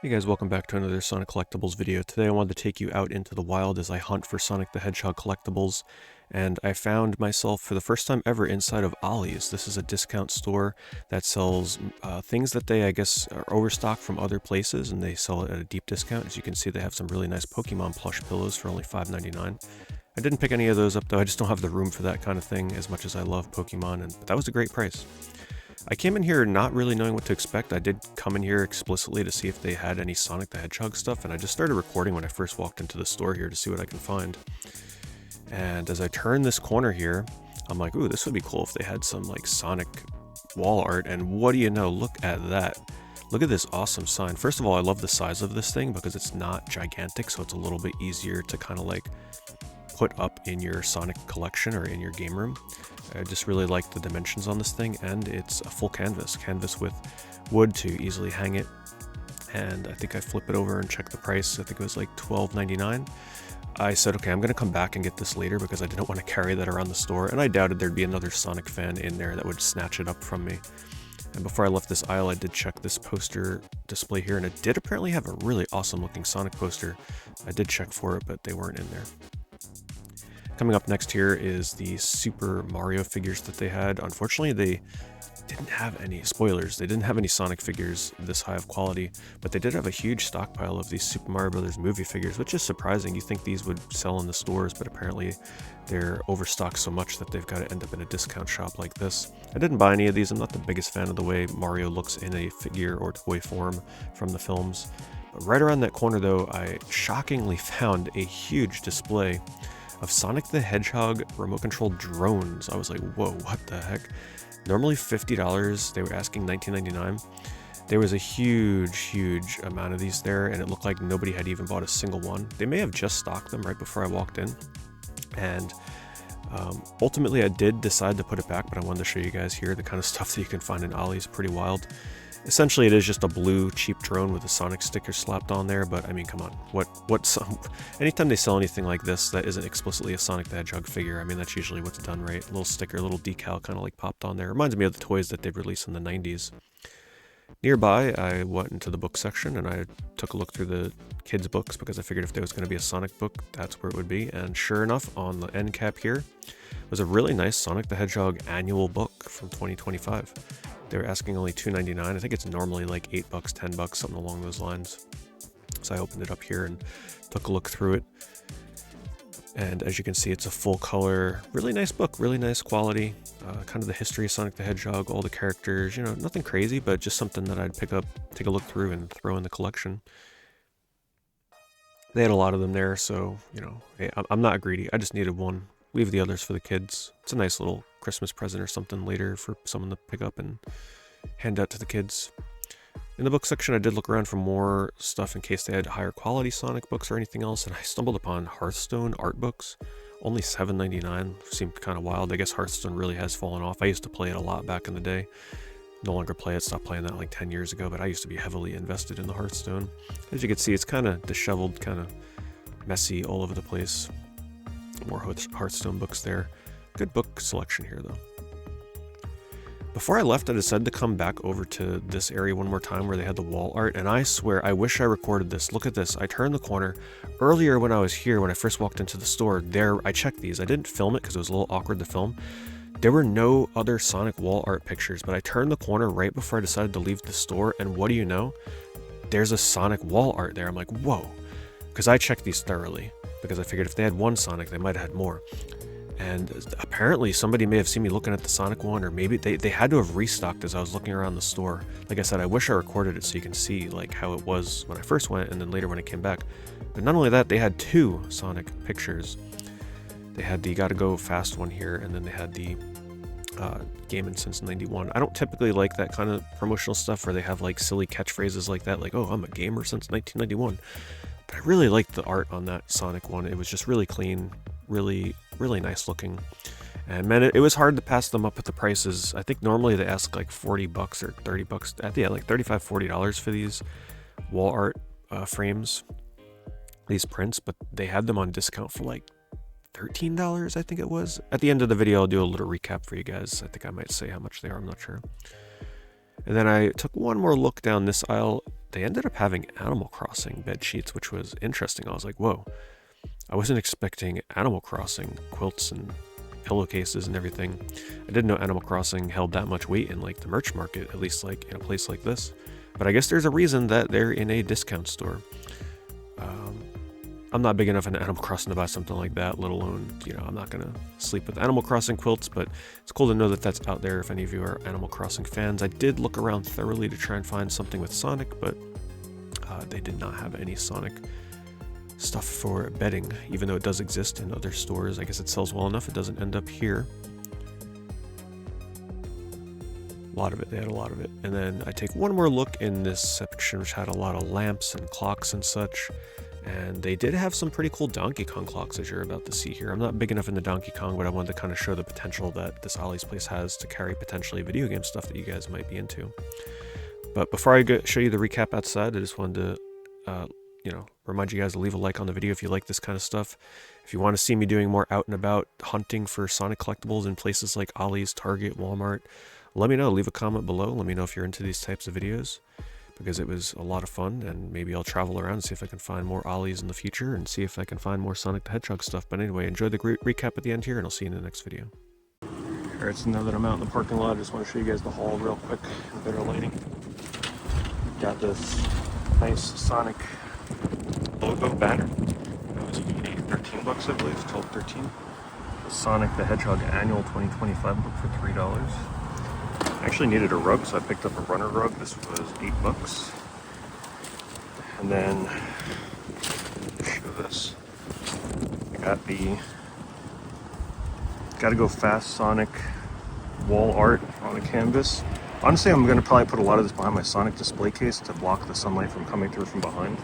Hey guys, welcome back to another Sonic Collectibles video. Today I wanted to take you out into the wild as I hunt for Sonic the Hedgehog collectibles, and I found myself for the first time ever inside of Ollie's. This is a discount store that sells things that they, I guess, are overstocked from other places, and they sell it at a deep discount. As you can see, they have some really nice Pokemon plush pillows for only $5.99. I didn't pick any of those up though, I just don't have the room for that kind of thing as much as I love Pokemon, but that was a great price. I came in here not really knowing what to expect. I did come in here explicitly to see if they had any Sonic the Hedgehog stuff, and I just started recording when I first walked into the store here to see what I can find. And as I turn this corner here, I'm like, ooh, this would be cool if they had some like Sonic wall art, and what do you know, look at that. Look at this awesome sign. First of all, I love the size of this thing because it's not gigantic, so it's a little bit easier to kind of like put up in your Sonic collection or in your game room. I just really like the dimensions on this thing, and it's a full canvas with wood to easily hang it. And I think I flip it over and check the price. I think it was like $12.99. I said, okay, I'm gonna come back and get this later because I didn't want to carry that around the store, and I doubted there'd be another Sonic fan in there that would snatch it up from me. And before I left this aisle, I did check this poster display here, and it did apparently have a really awesome looking Sonic poster. I did check for it, but they weren't in there. Coming up next here is the Super Mario figures that they had. Unfortunately, they didn't have any spoilers. They didn't have any Sonic figures this high of quality, but they did have a huge stockpile of these Super Mario Brothers movie figures, which is surprising. You think these would sell in the stores, but apparently they're overstocked so much that they've got to end up in a discount shop like this. I didn't buy any of these. I'm not the biggest fan of the way Mario looks in a figure or toy form from the films. But right around that corner though, I shockingly found a huge display of Sonic the Hedgehog remote control drones. I was like, whoa, what the heck? Normally $50, they were asking $19.99. There was a huge amount of these there, and it looked like nobody had even bought a single one. They may have just stocked them right before I walked in, and ultimately I did decide to put it back, but I wanted to show you guys here the kind of stuff that you can find in Ollie's. Pretty wild. Essentially, it is just a blue cheap drone with a Sonic sticker slapped on there, but I mean, come on, anytime they sell anything like this that isn't explicitly a Sonic the Hedgehog figure, I mean, that's usually what's done, right? A little sticker, a little decal kind of like popped on there. Reminds me of the toys that they've released in the 90s. Nearby, I went into the book section and I took a look through the kids' books because I figured if there was going to be a Sonic book, that's where it would be. And sure enough, on the end cap here was a really nice Sonic the Hedgehog annual book from 2025. They were asking only $2.99. I think it's normally like $8, $10, something along those lines. So I opened it up here and took a look through it. And as you can see, it's a full color, really nice book, really nice quality. Kind of the history of Sonic the Hedgehog, all the characters, you know, nothing crazy, but just something that I'd pick up, take a look through and throw in the collection. They had a lot of them there, so, you know, hey, I'm not greedy. I just needed one. Leave the others for the kids. It's a nice little Christmas present or something later for someone to pick up and hand out to the kids. In the book section, I did look around for more stuff in case they had higher quality Sonic books or anything else, and I stumbled upon Hearthstone art books. Only $7.99. Seemed kind of wild. I guess Hearthstone really has fallen off. I used to play it a lot back in the day. No longer play it. Stopped playing that like 10 years ago, but I used to be heavily invested in the Hearthstone. As you can see, it's kind of disheveled, kind of messy all over the place. More Hearthstone books there. Good book selection here, though. Before I left, I decided to come back over to this area one more time where they had the wall art, and I swear, I wish I recorded this. Look at this. I turned the corner. Earlier when I was here, when I first walked into the store, I checked these. I didn't film it because it was a little awkward to film. There were no other Sonic wall art pictures, but I turned the corner right before I decided to leave the store, and what do you know? There's a Sonic wall art there. I'm like, whoa. Because I checked these thoroughly, because I figured if they had one Sonic, they might have had more. And apparently somebody may have seen me looking at the Sonic one, or maybe they had to have restocked as I was looking around the store. Like I said, I wish I recorded it so you can see like how it was when I first went and then later when I came back. But not only that, they had two Sonic pictures. They had the Gotta Go Fast one here, and then they had the Gaming Since 91. I don't typically like that kind of promotional stuff where they have like silly catchphrases like that, like, oh, I'm a gamer since 1991. But I really liked the art on that Sonic one. It was just really clean, really nice looking. And man, it was hard to pass them up at the prices. I think normally they ask like $40 or $30. Yeah, like $35, $40 for these wall art frames, these prints, but they had them on discount for like $13, I think it was. At the end of the video, I'll do a little recap for you guys. I think I might say how much they are, I'm not sure. And then I took one more look down this aisle. they ended up having Animal Crossing bed sheets, which was interesting. I was like, whoa, I wasn't expecting Animal Crossing quilts and pillowcases and everything. I didn't know Animal Crossing held that much weight in like the merch market, at least like in a place like this. But I guess there's a reason that they're in a discount store. I'm not big enough into Animal Crossing to buy something like that, let alone, I'm not going to sleep with Animal Crossing quilts, but it's cool to know that that's out there if any of you are Animal Crossing fans. I did look around thoroughly to try and find something with Sonic, but they did not have any Sonic stuff for bedding, even though it does exist in other stores. I guess it sells well enough it doesn't end up here. A lot of it, they had a lot of it. And then I take one more look in this section, which had a lot of lamps and clocks and such. And they did have some pretty cool Donkey Kong clocks, as you're about to see here. I'm not big enough into Donkey Kong, but I wanted to kind of show the potential that this Ollie's place has to carry potentially video game stuff that you guys might be into. But before I show you the recap outside, I just wanted to, remind you guys to leave a like on the video if you like this kind of stuff. If you want to see me doing more out and about hunting for Sonic collectibles in places like Ollie's, Target, Walmart, let me know. Leave a comment below. Let me know if you're into these types of videos, because it was a lot of fun, and maybe I'll travel around and see if I can find more Ollie's in the future and see if I can find more Sonic the Hedgehog stuff. But anyway, enjoy the great recap at the end here, and I'll see you in the next video. Alright, so now that I'm out in the parking lot, I just want to show you guys the haul real quick in better lighting. Got this nice Sonic logo banner. It was 13 bucks, I believe, 12, 13. The Sonic the Hedgehog annual 2025 book for $3. I actually needed a rug, so I picked up a runner rug. This was 8 bucks. And then, show this. I got the Gotta Go Fast Sonic wall art on a canvas. Honestly, I'm gonna probably put a lot of this behind my Sonic display case to block the sunlight from coming through from behind.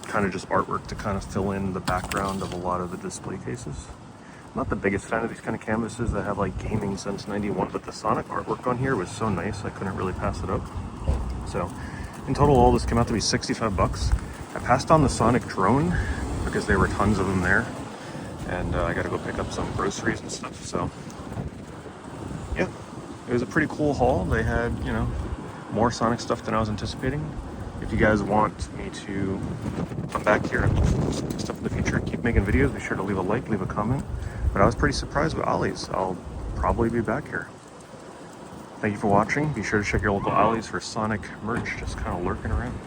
Kind of just artwork to kind of fill in the background of a lot of the display cases. I'm not the biggest fan of these kind of canvases that have like gaming since '91, but the Sonic artwork on here was so nice I couldn't really pass it up. So in total, all this came out to be 65 bucks. I passed on the Sonic drone because there were tons of them there, and I gotta go pick up some groceries and stuff. So yeah, it was a pretty cool haul. They had, more Sonic stuff than I was anticipating. If you guys want me to come back here and do stuff in the future and keep making videos, be sure to leave a like, leave a comment. But I was pretty surprised with Ollie's. I'll probably be back here. Thank you for watching. Be sure to check your local Ollie's for Sonic merch, just kind of lurking around.